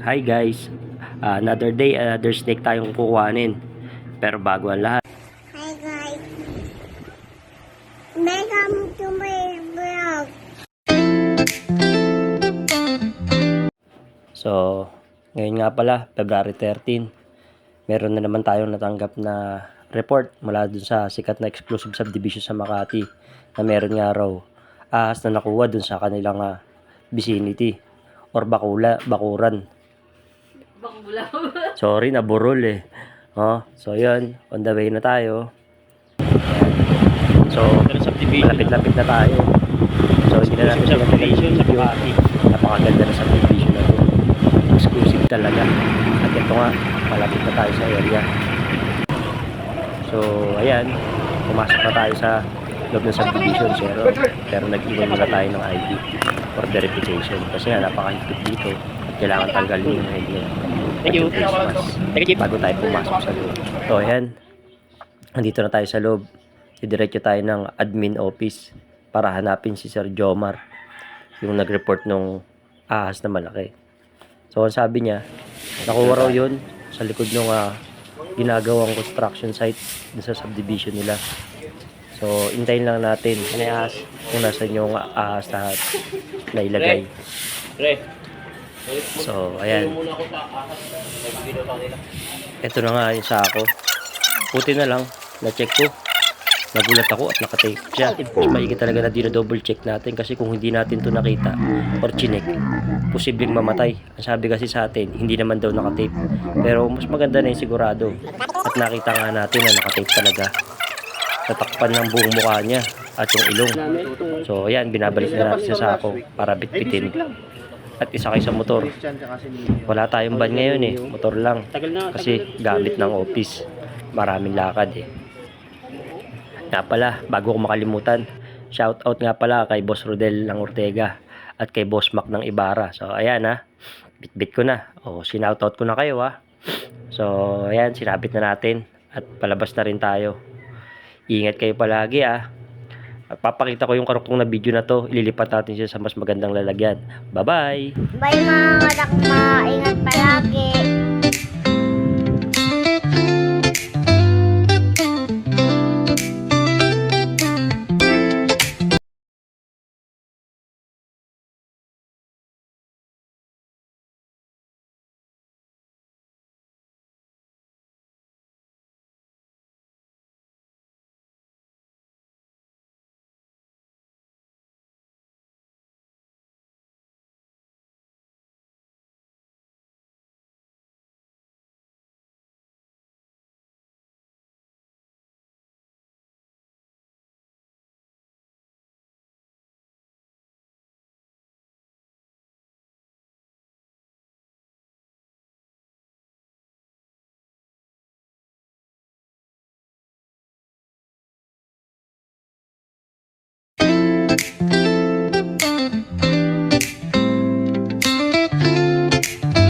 Hi guys, another day, another snake tayong kukuhanin. Pero bago ang lahat. Hi guys, welcome to my vlog. So, ngayon nga pala, February 13, meron na naman tayong natanggap na report mula dun sa sikat na exclusive subdivision sa Makati na meron nga raw ahas na nakuha dun sa kanilang vicinity or bakuran. Sorry, naburol eh. So yun, on the way na tayo. So, malapit-lapit na tayo. So, hindi na natin subdivision sa Makati. Napakaganda na subdivision na to. Exclusive talaga. At ito nga, malapit na tayo sa area. So, ayan. Pumasok na tayo sa loob ng subdivision. Pero nag-iwan muna tayo ng ID for verification. Kasi nga, napakahigpit dito. At kailangan tanggalin yung helmet. Thank you. Bago tayo pumasok sa loob. So, ayan. Nandito na tayo sa loob. Didiretso tayo ng admin office para hanapin si Sir Jomar, yung nag-report nung ahas na malaki. So, ang sabi niya, nakuha raw yun sa likod ng ginagawang construction site sa subdivision nila. So, intayin lang natin kung nasan yung ahas na ilagay. So, ayan. Ito na nga yung sako. Puti na lang, na-check ko. Nagulat ako at nakatape siya. Mahigit talaga na double check natin kasi kung hindi natin to nakita or chinek, posibleng mamatay. Ang sabi kasi sa atin, hindi naman daw nakatape. Pero mas maganda na yung sigurado. At nakita nga natin na nakatape talaga. Natakpan ng buong mukha niya at yung ilong. So ayan, binabalik na natin sa sako para bitbitin. At isakay sa motor. Wala tayong van ngayon eh, motor lang. Kasi gamit ng office. Maraming lakad eh. Nga pala, bago ko makalimutan, shout out nga pala kay Boss Rodel ng Ortega at kay Boss Mac ng Ibarra. So ayan bitbit ko na. Sinout out ko na kayo So ayan, sinabit na natin at palabas na rin tayo. Ingat kayo palagi At papakita ko yung karuktong na video na to. Ililipat natin siya sa mas magandang lalagyan. Bye-bye! Bye mga lakma, ingat palagi.